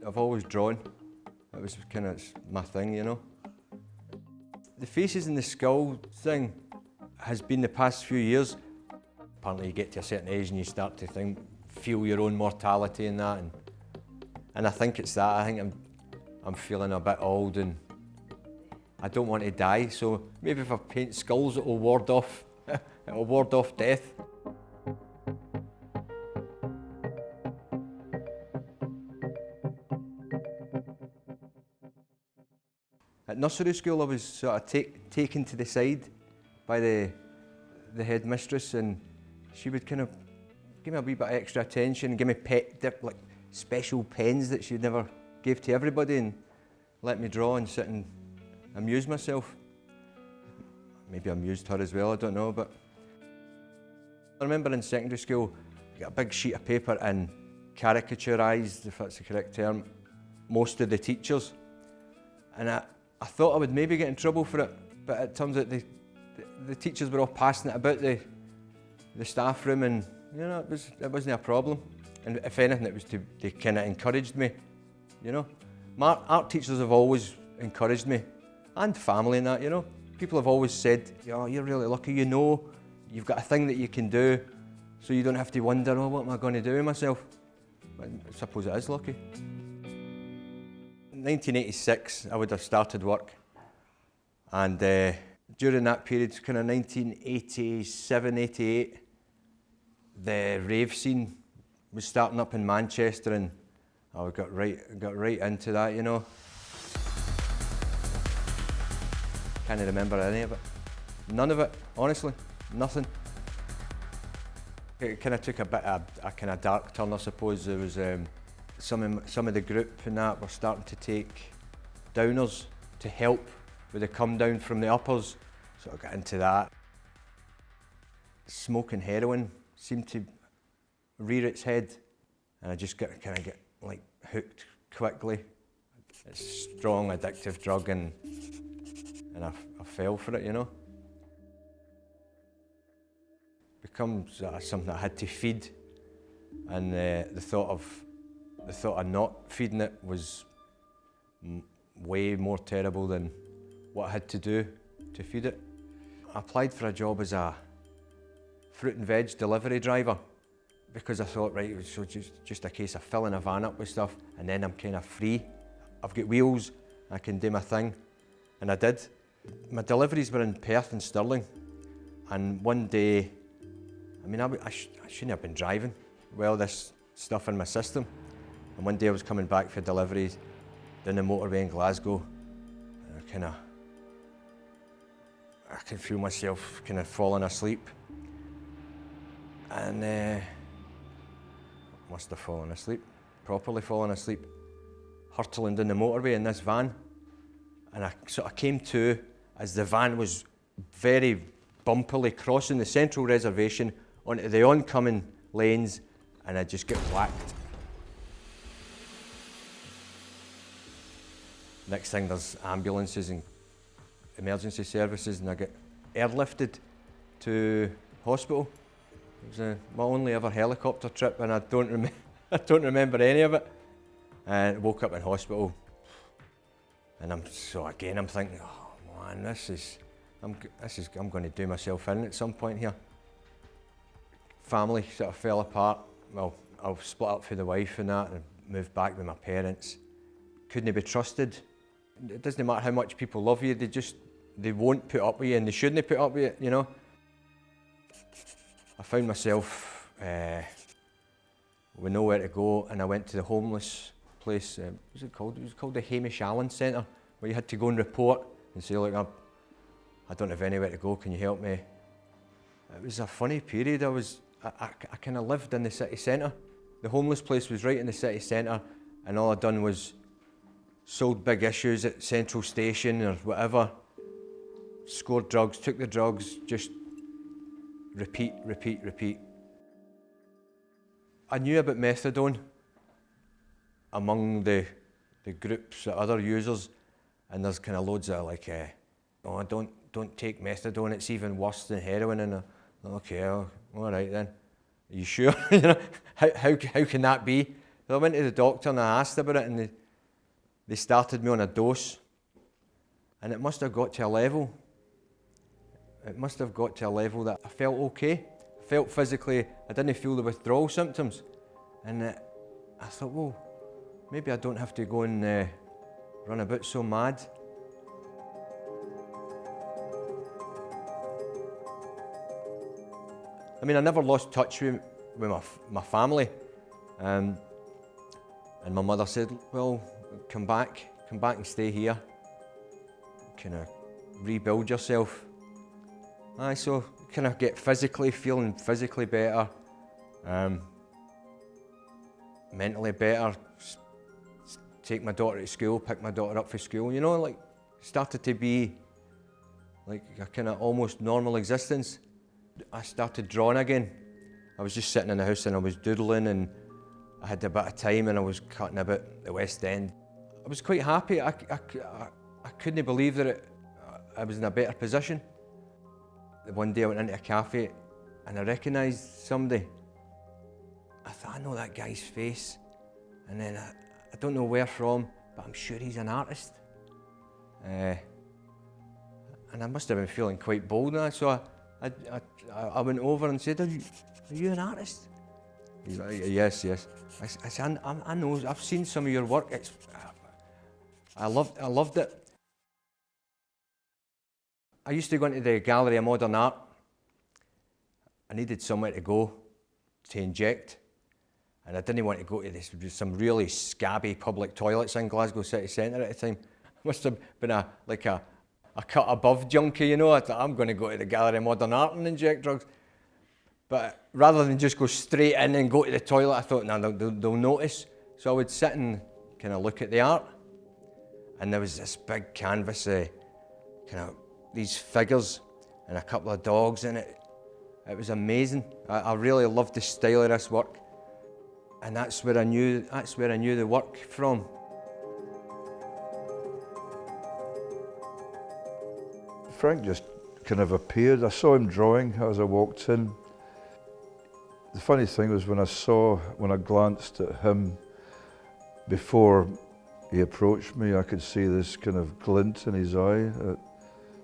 I've always drawn. It was kind of my thing, you know. The faces in the skull thing has been the past few years. Apparently you get to a certain age and you start to feel your own mortality and that, and I think it's that. I think I'm feeling a bit old and I don't want to die, so maybe if I paint skulls it'll ward off death. At nursery school I was sort of taken to the side by the headmistress, and she would kind of give me a wee bit of extra attention and give me like special pens that she never gave to everybody, and let me draw and sit and amuse myself. Maybe amused her as well, I don't know, but I remember in secondary school I got a big sheet of paper and caricaturised, if that's the correct term, most of the teachers, and I thought I would maybe get in trouble for it, but it turns out the teachers were all passing it about the staff room, and you know, it wasn't a problem. And if anything, they kind of encouraged me, you know. My art teachers have always encouraged me, and family and that, you know. People have always said, oh, you're really lucky, you know, you've got a thing that you can do, so you don't have to wonder, oh, what am I going to do with myself? But I suppose it is lucky. In 1986, I would have started work, and during that period, kind of 1987, 88, the rave scene was starting up in Manchester, and I got right into that, you know. Can't remember any of it. None of it, honestly, nothing. It kind of took a bit of a kind of dark turn, I suppose. There was some of the group and that were starting to take downers to help with the come down from the uppers, so I got into that. Smoking heroin seemed to rear its head, and I just kind of get like hooked quickly. It's a strong addictive drug, and I fell for it, you know. Becomes something I had to feed, and the thought of not feeding it was way more terrible than what I had to do to feed it. I applied for a job as a fruit and veg delivery driver because I thought, right, it was just a case of filling a van up with stuff, and then I'm kind of free. I've got wheels, I can do my thing, and I did. My deliveries were in Perth and Stirling, and one day, I mean, I shouldn't have been driving with all this stuff in my system, and one day I was coming back for deliveries down the motorway in Glasgow, and I can feel myself kind of falling asleep, and must have fallen asleep, properly fallen asleep, hurtling down the motorway in this van, and I sort of came to as the van was very bumpily crossing the central reservation onto the oncoming lanes, and I just get whacked. Next thing, there's ambulances and emergency services, and I get airlifted to hospital. It was my only ever helicopter trip, and I don't remember any of it. And I woke up in hospital, and I'm thinking, oh man, I'm going to do myself in at some point here. Family sort of fell apart. Well, I was split up for the wife and that, and moved back with my parents. Couldn't be trusted. It doesn't matter how much people love you, they won't put up with you, and they shouldn't put up with it, you know. I found myself with nowhere to go, and I went to the homeless place. What was it called? It was called the Hamish Allen Centre, where you had to go and report and say, look, I don't have anywhere to go, can you help me? It was a funny period. I kind of lived in the city centre. The homeless place was right in the city centre, and all I'd done was sold big issues at Central Station or whatever, scored drugs, took the drugs, just repeat. I knew about methadone among the groups of other users, and there's kind of loads of like, oh, don't take methadone, it's even worse than heroin, and okay, all right then. Are you sure? You know, how can that be? So I went to the doctor and I asked about it, and they started me on a dose, and it must have got to a level. It must have got to a level that I felt okay. I felt physically, I didn't feel the withdrawal symptoms. And I thought, well, maybe I don't have to go and run about so mad. I mean, I never lost touch with my family. And my mother said, well, come back and stay here. Kind of rebuild yourself. So kind of get feeling physically better, mentally better, take my daughter to school, pick my daughter up for school, you know, like started to be like a kind of almost normal existence. I started drawing again. I was just sitting in the house and I was doodling, and I had a bit of time and I was cutting about the West End. I was quite happy. I couldn't believe that I was in a better position. One day I went into a cafe and I recognised somebody. I thought, I know that guy's face. And then I don't know where from, but I'm sure he's an artist. And I must have been feeling quite bold now, so I went over and said, are you an artist? He's like, yes. I said, I know, I've seen some of your work. I loved it. I used to go into the Gallery of Modern Art. I needed somewhere to go to inject, and I didn't want to go to some really scabby public toilets in Glasgow city centre at the time. I must have been a cut above junkie, you know. I thought, I'm going to go to the Gallery of Modern Art and inject drugs. But rather than just go straight in and go to the toilet, I thought, no, they'll notice. So I would sit and kind of look at the art, and there was this big canvas, kind of these figures and a couple of dogs in it. It was amazing. I really loved the style of this work, and that's where I knew the work from. Frank just kind of appeared. I saw him drawing as I walked in. The funny thing was when I glanced at him before he approached me, I could see this kind of glint in his eye at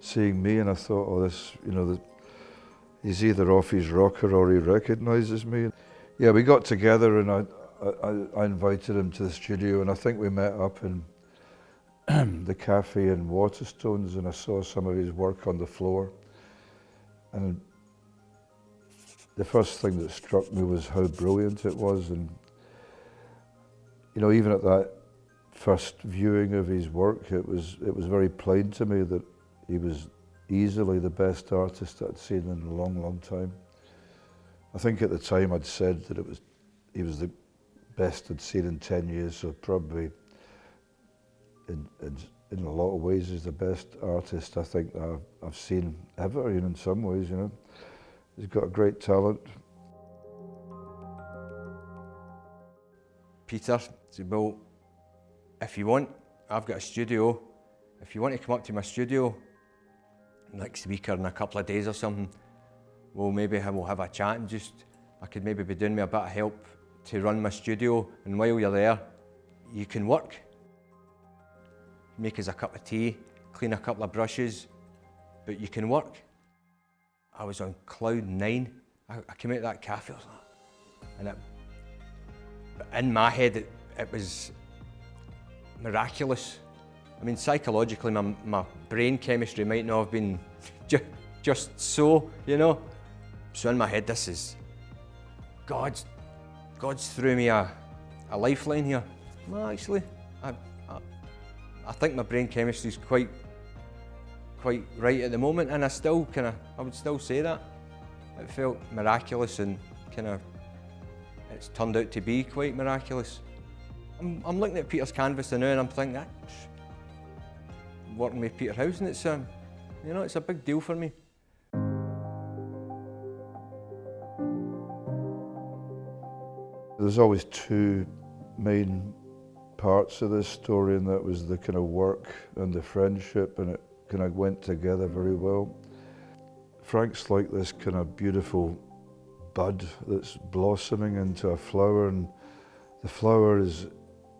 seeing me, and I thought, oh, this, you know, he's either off his rocker or he recognises me. Yeah, we got together and I invited him to the studio, and I think we met up in the cafe in Waterstones, and I saw some of his work on the floor. And the first thing that struck me was how brilliant it was. And you know, even at that first viewing of his work, it was very plain to me that he was easily the best artist I'd seen in a long, long time. I think at the time I'd said that he was the best I'd seen in 10 years, so probably in a lot of ways is the best artist I think that I've seen ever, you know, in some ways, you know. He's got a great talent. Peter said, well, if you want, I've got a studio. If you want to come up to my studio next week or in a couple of days or something, well, maybe we'll have a chat, and I could maybe be doing me a bit of help to run my studio, and while you're there, you can work. Make us a cup of tea, clean a couple of brushes, but you can work. I was on cloud 9. I came out of that cafe, and in my head it was miraculous. I mean, psychologically, my brain chemistry might not have been just so, you know. So in my head, this is God's threw me a lifeline here. No, actually, I think my brain chemistry is quite right at the moment, and I would still say that. It felt miraculous, and it's turned out to be quite miraculous. I'm looking at Peter's canvas now, and I'm thinking, working with Peter Howson, it's a big deal for me. There's always two main parts of this story, and that was the kind of work and the friendship, and it kind of went together very well. Frank's like this kind of beautiful bud that's blossoming into a flower, and The flower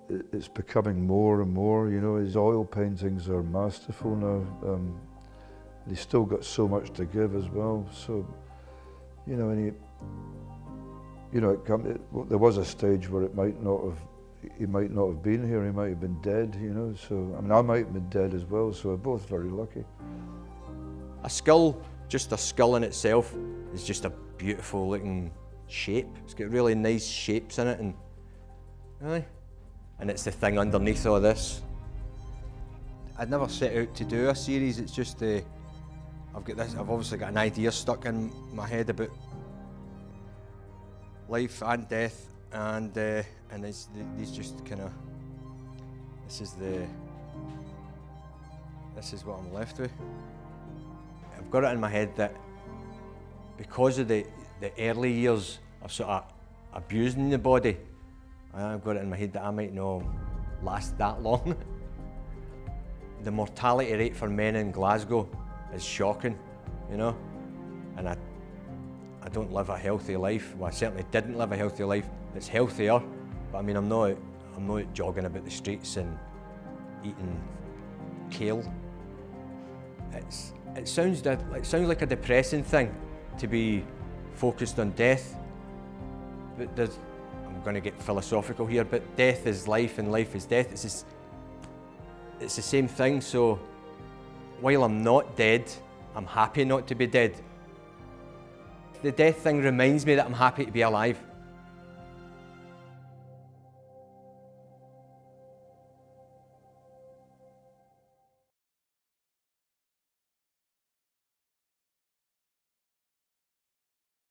it's becoming more and more, you know, his oil paintings are masterful now. He's still got so much to give as well, so, you know, and there was a stage where he might not have been here, he might have been dead, you know, so, I mean, I might have been dead as well, so we're both very lucky. A skull, just a skull in itself, is just a beautiful looking shape. It's got really nice shapes in it, and it's the thing underneath all this. I'd never set out to do a series, it's just I've obviously got an idea stuck in my head about life and death, and these just kind of, this is what I'm left with. I've got it in my head that because of the early years of sort of abusing the body, I've got it in my head that I might not last that long. The mortality rate for men in Glasgow is shocking, you know, and I don't live a healthy life. Well, I certainly didn't live a healthy life. It's healthier, but I mean, I'm not jogging about the streets and eating kale. It sounds like a depressing thing to be focused on death, but I'm going to get philosophical here, but death is life and life is death. It's the same thing, so while I'm not dead, I'm happy not to be dead. The death thing reminds me that I'm happy to be alive.